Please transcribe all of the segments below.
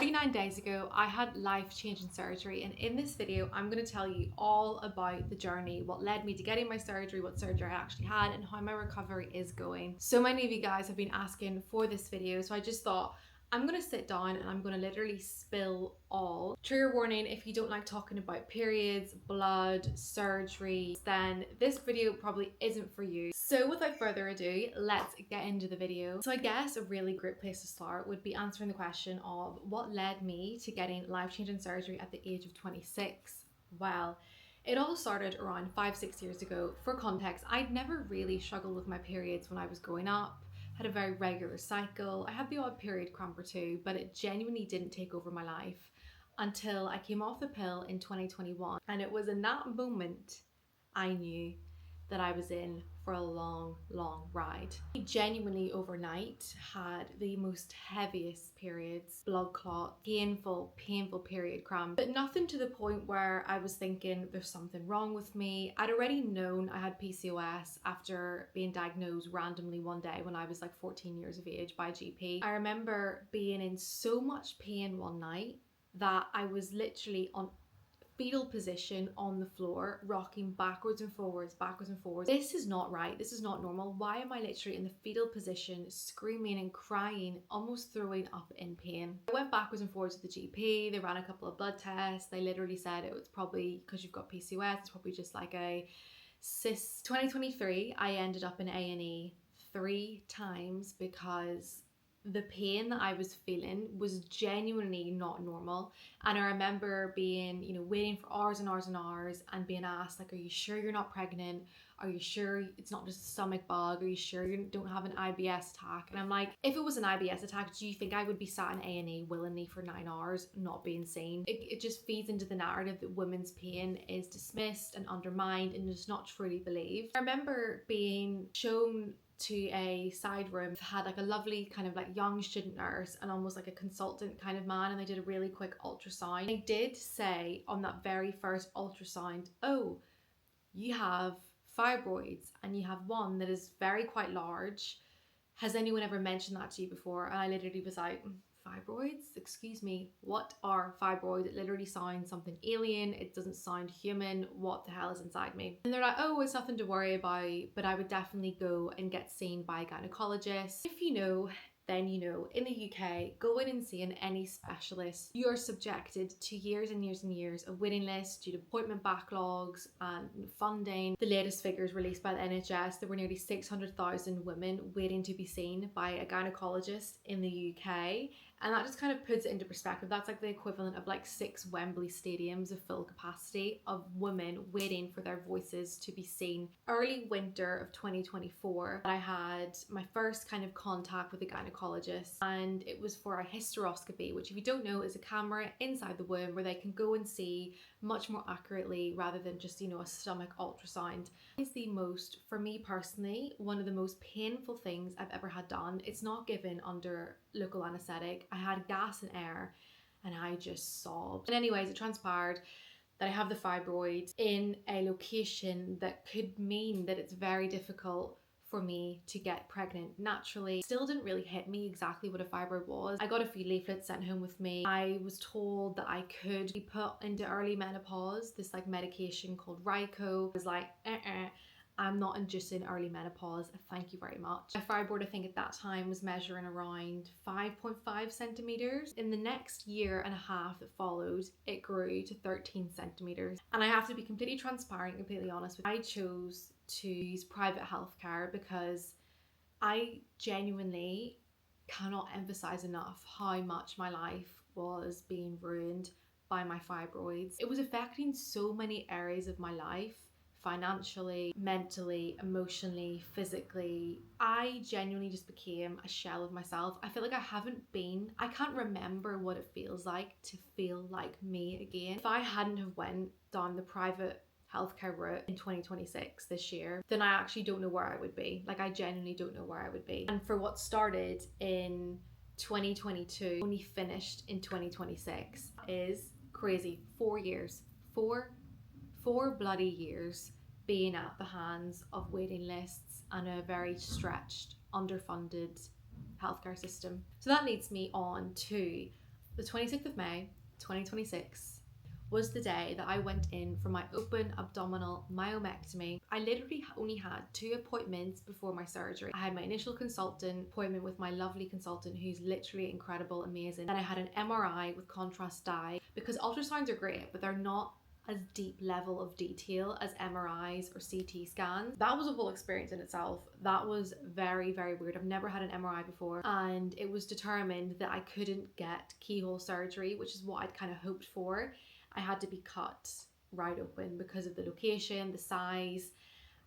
39 days ago, I had life-changing surgery, and in this video, I'm going to tell you all about the journey, what led me to getting my surgery, what surgery I actually had, and how my recovery is going. So many of you guys have been asking for this video, so I just thought I'm going to sit down and I'm going to literally spill all. Trigger warning, if you don't like talking about periods, blood, surgery, then this video probably isn't for you. So without further ado, let's get into the video. So I guess a really great place to start would be answering the question of what led me to getting life-changing surgery at the age of 26. Well, it all started around 5-6 years ago. For context, I'd never really struggled with my periods when I was growing up. Had a very regular cycle. I had the odd period cramp or two, but it genuinely didn't take over my life until I came off the pill in 2021. And it was in that moment I knew that I was in for a long ride. I genuinely overnight had the most heaviest periods, blood clot, painful period cramp, but nothing to the point where I was thinking there's something wrong with me. I'd already known I had PCOS after being diagnosed randomly one day when I was like 14 years of age by a GP. I remember being in so much pain one night that I was literally on fetal position on the floor, rocking backwards and forwards. This is not right. This is not normal. Why am I literally in the fetal position, screaming and crying, almost throwing up in pain? I went backwards and forwards to the GP. They ran a couple of blood tests. They literally said it was probably because you've got PCOS. It's probably just like a cyst. 2023, I ended up in A&E 3 times because the pain that I was feeling was genuinely not normal. And I remember being, waiting for hours and hours and hours and being asked, like, are you sure you're not pregnant? Are you sure it's not just a stomach bug? Are you sure you don't have an IBS attack? And I'm like, if it was an IBS attack, do you think I would be sat in A&E willingly for 9 hours not being seen? It just feeds into the narrative that women's pain is dismissed and undermined and is not truly believed. I remember being shown to a side room, had like a lovely kind of like young student nurse and almost like a consultant kind of man, and they did a really quick ultrasound. They did say on that very first ultrasound, oh, you have fibroids and you have one that is quite large. Has anyone ever mentioned that to you before? And I literally was like, fibroids? Excuse me, what are fibroids? It literally sounds something alien. It doesn't sound human. What the hell is inside me? And they're like, oh, it's nothing to worry about, but I would definitely go and get seen by a gynecologist. If you know, then you know. In the UK, going and seeing any specialist, you are subjected to years and years and years of waiting lists due to appointment backlogs and funding. The latest figures released by the NHS, there were nearly 600,000 women waiting to be seen by a gynecologist in the UK. And that just kind of puts it into perspective. That's like the equivalent of like 6 Wembley stadiums of full capacity of women waiting for their voices to be seen. Early winter of 2024, I had my first kind of contact with a gynecologist, and it was for a hysteroscopy, which if you don't know is a camera inside the womb where they can go and see much more accurately rather than just, a stomach ultrasound. It's the most, for me personally, one of the most painful things I've ever had done. It's not given under local anesthetic. I had gas and air and I just sobbed. And anyways, it transpired that I have the fibroid in a location that could mean that it's very difficult for me to get pregnant naturally. Still didn't really hit me exactly what a fibroid was. I got a few leaflets sent home with me. I was told that I could be put into early menopause, this like medication called Ryco. I was like, I'm not inducing early menopause, thank you very much. My fibroid, I think at that time, was measuring around 5.5 centimeters. In the next year and a half that followed, it grew to 13 centimeters. And I have to be completely transparent and completely honest with you. I chose to use private healthcare because I genuinely cannot emphasize enough how much my life was being ruined by my fibroids. It was affecting so many areas of my life. Financially, mentally, emotionally, physically. I genuinely just became a shell of myself. I feel like I can't remember what it feels like to feel like me again. If I hadn't have went down the private healthcare route in 2026 this year, then I actually don't know where I would be. Like, I genuinely don't know where I would be. And for what started in 2022, only finished in 2026 is crazy. 4 years. Four bloody years being at the hands of waiting lists and a very stretched, underfunded healthcare system. So that leads me on to The 26th of May, 2026 was the day that I went in for my open abdominal myomectomy. I literally only had 2 appointments before my surgery. I had my initial consultant appointment with my lovely consultant who's literally incredible, amazing. Then I had an MRI with contrast dye, because ultrasounds are great, but they're not as deep level of detail as MRIs or CT scans. That was a whole experience in itself. That was very, very weird. I've never had an MRI before, and it was determined that I couldn't get keyhole surgery, which is what I'd kind of hoped for. I had to be cut right open because of the location, the size,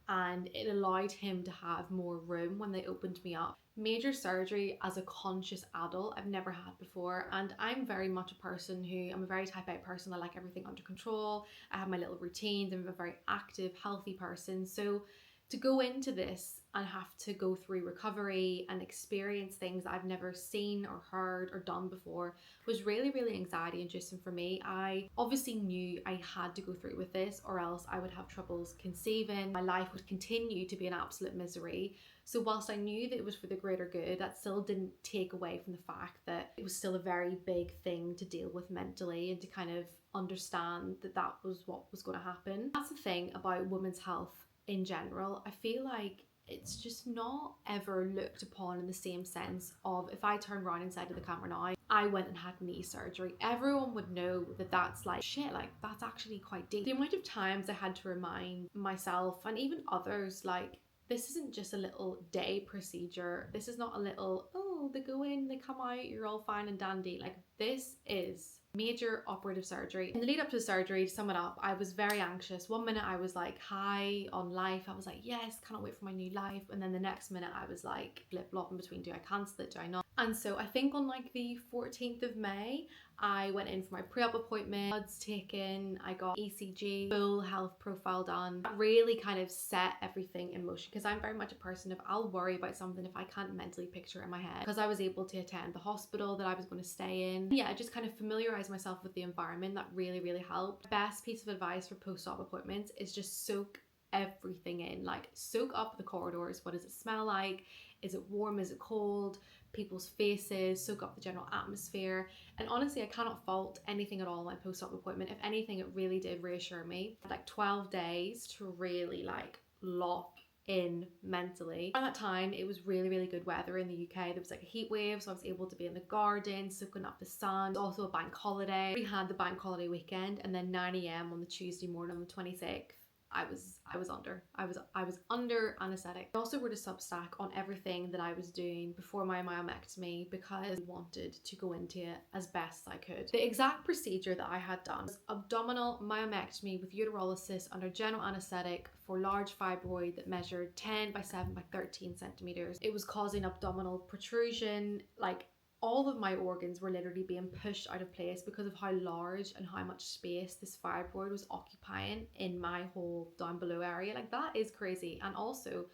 and it allowed him to have more room when they opened me up. Major surgery as a conscious adult I've never had before, and I'm very much a person who, I'm a very type A person. I like everything under control. I have my little routines. I'm a very active, healthy person. So to go into this and have to go through recovery and experience things that I've never seen or heard or done before was really, really anxiety inducing for me. I obviously knew I had to go through with this, or else I would have troubles conceiving. My life would continue to be an absolute misery. So whilst I knew that it was for the greater good, that still didn't take away from the fact that it was still a very big thing to deal with mentally, and to kind of understand that that was what was going to happen. That's the thing about women's health in general. I feel like it's just not ever looked upon in the same sense of, if I turn around and said to the camera now, I went and had knee surgery, everyone would know that that's like, shit, like that's actually quite deep. The amount of times I had to remind myself and even others, like, this isn't just a little day procedure. This is not a little, oh, they go in, they come out, you're all fine and dandy. Like, this is major operative surgery. In the lead up to the surgery, to sum it up, I was very anxious. One minute I was like high on life. I was like, yes, cannot wait for my new life. And then the next minute I was like flip-flopping between, do I cancel it, do I not? And so I think on like the 14th of May, I went in for my pre-op appointment, bloods taken, I got ECG, full health profile done. That really kind of set everything in motion, because I'm very much a person, if I'll worry about something if I can't mentally picture it in my head. Because I was able to attend the hospital that I was going to stay in. Yeah, I just kind of familiarized myself with the environment. That really, really helped. Best piece of advice for post-op appointments is just soak everything in. Like, soak up the corridors. What does it smell like? Is it warm? Is it cold? People's faces, soak up the general atmosphere. And honestly, I cannot fault anything at all in my post-op appointment. If anything, it really did reassure me. Like 12 days to really like lock in mentally. At that time, it was really, really good weather in the UK. There was like a heat wave, so I was able to be in the garden, soaking up the sun. It was also a bank holiday. We had the bank holiday weekend, and then 9 a.m. on the Tuesday morning on the 26th. I was under anesthetic. I also wrote a Substack on everything that I was doing before my myomectomy, because I wanted to go into it as best I could. The exact procedure that I had done was abdominal myomectomy with uterolysis under general anesthetic for large fibroid that measured 10 by 7 by 13 centimeters. It was causing abdominal protrusion. Like, all of my organs were literally being pushed out of place because of how large and how much space this fibroid was occupying in my whole down below area. Like, that is crazy. And also,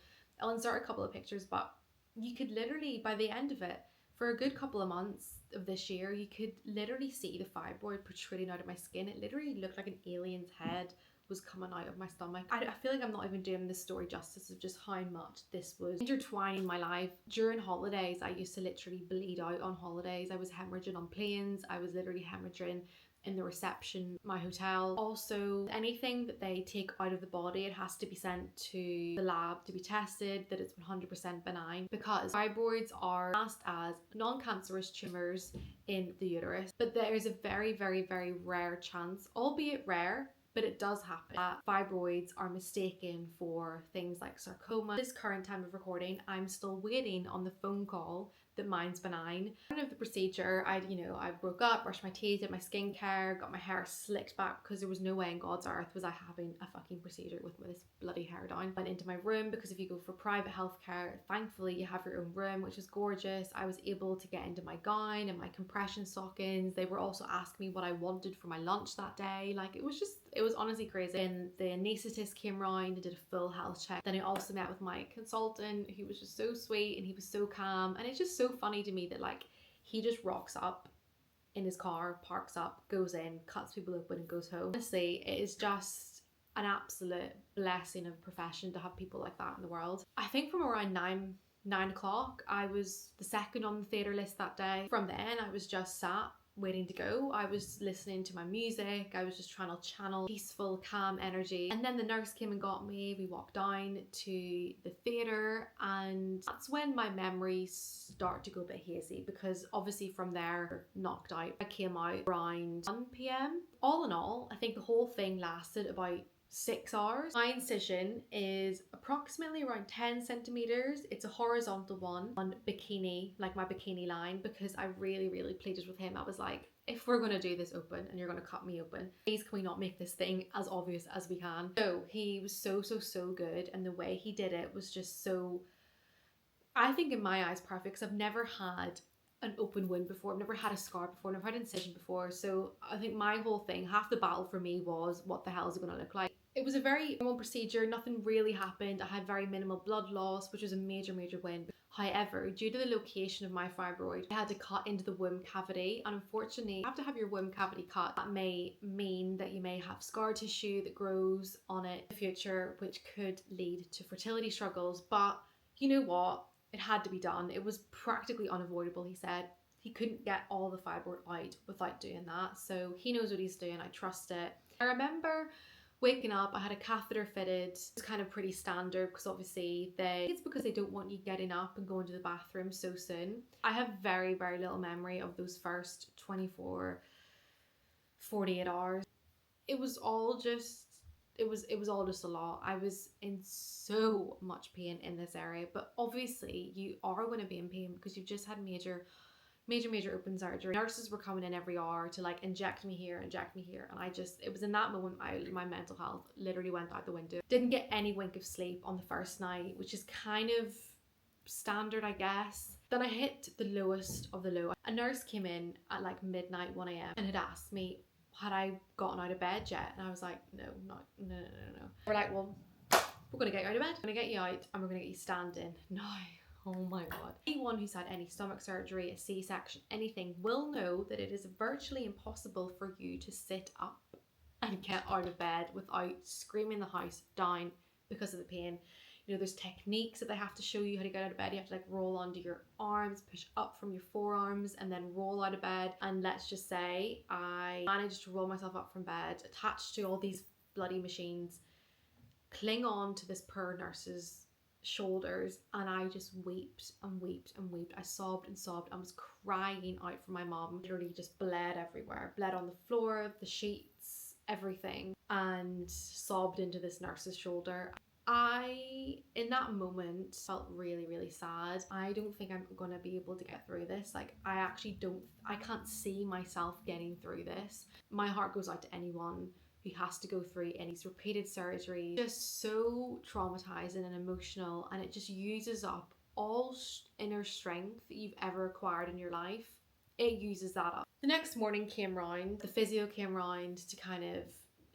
I'll insert a couple of pictures, but you could literally, by the end of it, for a good couple of months of this year, you could literally see the fibroid protruding out of my skin. It literally looked like an alien's head was coming out of my stomach. I feel like I'm not even doing this story justice of just how much this was intertwining my life. During holidays, I used to literally bleed out on holidays. I was hemorrhaging on planes. I was literally hemorrhaging in the reception, my hotel. Also, anything that they take out of the body, it has to be sent to the lab to be tested that it's 100% benign, because fibroids are classed as non-cancerous tumours in the uterus. But there is a very, very, very rare chance, albeit rare, but it does happen, that fibroids are mistaken for things like sarcoma. This current time of recording, I'm still waiting on the phone call that mine's benign. Part of the procedure, I broke up, brushed my teeth, did my skincare, got my hair slicked back, because there was no way in God's earth was I having a fucking procedure with this bloody hair down. Went into my room, because if you go for private healthcare, thankfully you have your own room, which is gorgeous. I was able to get into my gown and my compression stockings. They were also asking me what I wanted for my lunch that day. Like, it was honestly crazy. And the anaesthetist came round and did a full health check. Then I also met with my consultant, who was just so sweet and he was so calm. And it's just so funny to me that, like, he just rocks up in his car, parks up, goes in, cuts people open and goes home. Honestly, it is just an absolute blessing of a profession to have people like that in the world. I think from around 9 o'clock, I was the second on the theatre list that day. From then, I was just sat waiting to go. I was listening to my music. I was just trying to channel peaceful, calm energy. And then the nurse came and got me. We walked down to the theatre, and that's when my memories start to go a bit hazy, because obviously from there, knocked out. I came out around 1 p.m. All in all, I think the whole thing lasted about 6 hours. My incision is approximately around 10 centimeters. It's a horizontal one on bikini, like my bikini line, because I really pleaded with him. I was like, if we're gonna do this open and you're gonna cut me open, please can we not make this thing as obvious as we can? So he was so good, and the way he did it was just so, I think in my eyes, perfect, because I've never had an open wound before. I've never had a scar before, never had an incision before. So I think my whole thing, half the battle for me was, what the hell is it going to look like? It was a very normal procedure. Nothing really happened. I had very minimal blood loss, which was a major win. However, due to the location of my fibroid, I had to cut into the womb cavity, and unfortunately, you have to have your womb cavity cut. That may mean that you may have scar tissue that grows on it in the future, which could lead to fertility struggles. But you know what? It had to be done. It was practically unavoidable, he said. He couldn't get all the fibroid out without doing that. So he knows what he's doing. I trust it. I remember waking up, I had a catheter fitted. It's kind of pretty standard, because obviously it's because they don't want you getting up and going to the bathroom so soon. I have very little memory of those first 24, 48 hours. It was all just, it was all just a lot. I was in so much pain in this area, but obviously you are going to be in pain because you've just had major open surgery. Nurses were coming in every hour to like inject me here, and it was in that moment my mental health literally went out the window. Didn't get any wink of sleep on the first night, which is kind of standard, I guess. Then I hit the lowest of the low. A nurse came in at like midnight, 1 a.m. and had asked me, had I gotten out of bed yet? And I was like, no. We're like, well, we're gonna get you out of bed, we're gonna get you out, and we're gonna get you standing now. Oh my god. Anyone who's had any stomach surgery, a C-section, anything, will know that it is virtually impossible for you to sit up and get out of bed without screaming the house down because of the pain. You know, there's techniques that they have to show you how to get out of bed. You have to like roll onto your arms, push up from your forearms, and then roll out of bed. And let's just say I managed to roll myself up from bed, attached to all these bloody machines, cling on to this poor nurse's shoulders, and I just wept. I sobbed and sobbed. I was crying out for my mom. Literally just bled everywhere, bled on the floor, the sheets, everything, and sobbed into this nurse's shoulder. I, in that moment, felt really sad. I don't think I'm gonna be able to get through this. Like, I can't see myself getting through this. My heart goes out to anyone who has to go through any repeated surgery. Just so traumatizing and emotional, and it just uses up all inner strength that you've ever acquired in your life. It uses that up. The next morning came round, the physio came round to kind of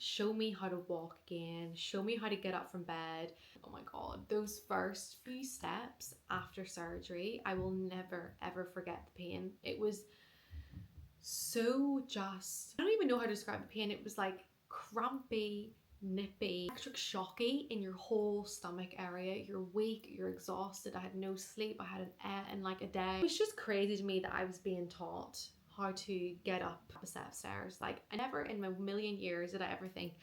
show me how to walk again, show me how to get up from bed. Oh my god, those first few steps after surgery, I will never ever forget the pain. It was so just, I don't even know how to describe the pain. It was like crampy, nippy, electric shocky in your whole stomach area. You're weak, you're exhausted. I had no sleep. I had in like a day. It was just crazy to me that I was being taught how to get up a set of stairs. Like, I never in a million years did I ever think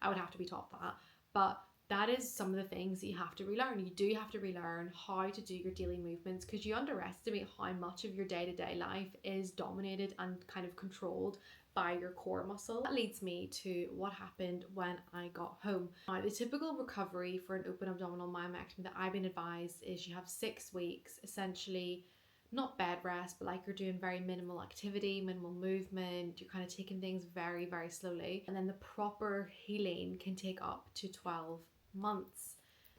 I would have to be taught that. But that is some of the things that you have to relearn. You do have to relearn how to do your daily movements, because you underestimate how much of your day-to-day life is dominated and kind of controlled by your core muscle. That leads me to what happened when I got home. Now, the typical recovery for an open abdominal myomectomy that I've been advised is you have 6 weeks, essentially not bed rest, but like you're doing very minimal activity, minimal movement, you're kind of taking things very slowly, and then the proper healing can take up to 12 months.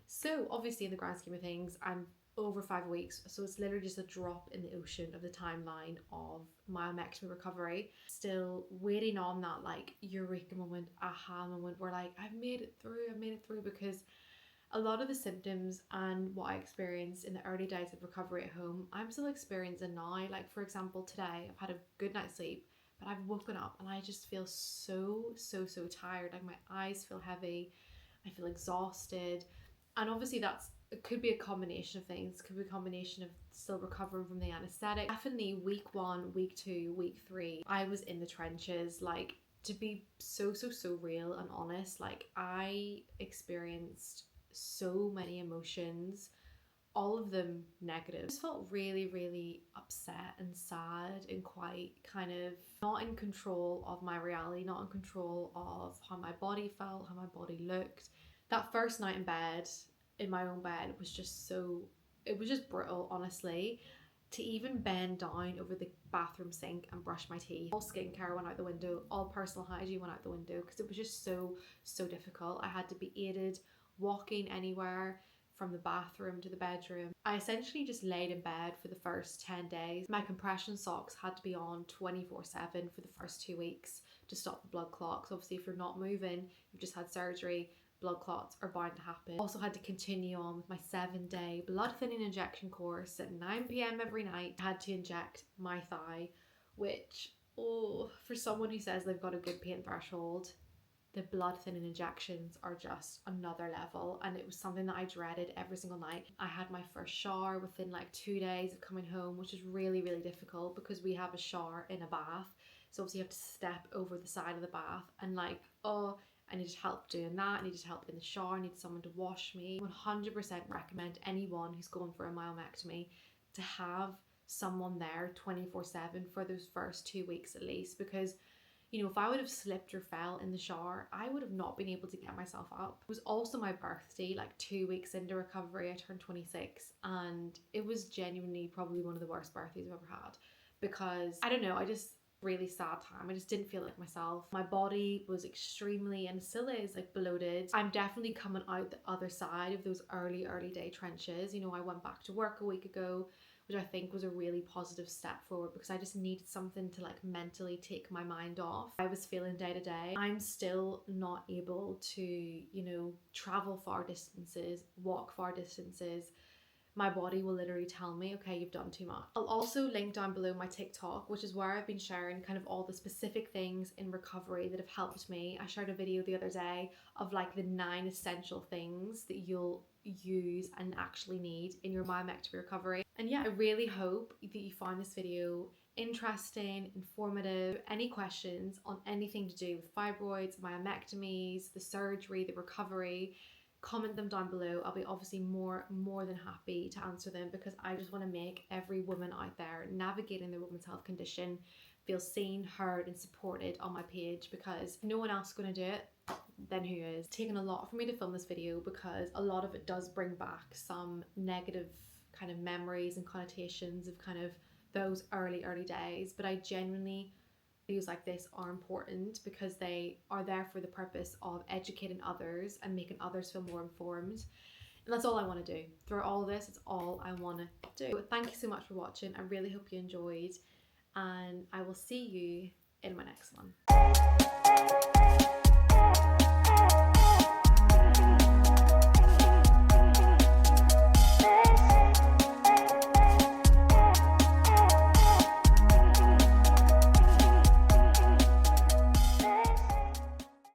So obviously in the grand scheme of things, I'm over 5 weeks, so it's literally just a drop in the ocean of the timeline of myomectomy recovery. Still waiting on that like eureka moment, aha moment, where like I've made it through, because a lot of the symptoms and what I experienced in the early days of recovery at home, I'm still experiencing now. Like, for example, today I've had a good night's sleep, but I've woken up and I just feel so tired. Like, my eyes feel heavy, I feel exhausted, and obviously that's it could be a combination of things. It could be a combination of still recovering from the anesthetic. Definitely week 1, week 2, week 3, I was in the trenches. Like, to be so real and honest, like I experienced so many emotions, all of them negative. I just felt really upset and sad and quite kind of not in control of my reality, not in control of how my body felt, how my body looked. That first night in bed, in my own bed, was just so, it was just brutal, honestly. To even bend down over the bathroom sink and brush my teeth, all skincare went out the window, all personal hygiene went out the window, because it was just so difficult. I had to be aided walking anywhere from the bathroom to the bedroom. I essentially just laid in bed for the first 10 days. My compression socks had to be on 24/7 for the first 2 weeks to stop the blood clots. Obviously, if you're not moving, you've just had surgery, blood clots are bound to happen. Also had to continue on with my 7-day blood thinning injection course at 9 p.m. every night. I had to inject my thigh, which, oh, for someone who says they've got a good pain threshold, the blood thinning injections are just another level, and it was something that I dreaded every single night. I had my first shower within like 2 days of coming home, which is really difficult because we have a shower in a bath, so obviously you have to step over the side of the bath, and like, oh, I needed help doing that. I needed help in the shower. I needed someone to wash me. 100% recommend anyone who's going for a myomectomy to have someone there 24/7 for those first 2 weeks at least, because you know, if I would have slipped or fell in the shower, I would have not been able to get myself up. It was also my birthday, like 2 weeks into recovery. I turned 26, and it was genuinely probably one of the worst birthdays I've ever had, because I don't know, I just really sad time. I just didn't feel like myself. My body was extremely, and still is, like bloated. I'm definitely coming out the other side of those early day trenches. You know, I went back to work a week ago, which I think was a really positive step forward, because I just needed something to like mentally take my mind off. I was feeling day to day. I'm still not able to, you know, travel far distances, walk far distances. My body will literally tell me, okay, you've done too much. I'll also link down below my TikTok, which is where I've been sharing kind of all the specific things in recovery that have helped me. I shared a video the other day of like the 9 essential things that you'll use and actually need in your myomectomy recovery. And yeah, I really hope that you found this video interesting, informative. Any questions on anything to do with fibroids, myomectomies, the surgery, the recovery, comment them down below. I'll be obviously more than happy to answer them, because I just want to make every woman out there navigating their women's health condition feel seen, heard and supported on my page, because if no one else is going to do it, then who is? It's taken a lot for me to film this video, because a lot of it does bring back some negative kind of memories and connotations of kind of those early days, but I genuinely, videos like this are important because they are there for the purpose of educating others and making others feel more informed. And that's all I want to do. Through all of this, it's all I want to do. Thank you so much for watching. I really hope you enjoyed, and I will see you in my next one.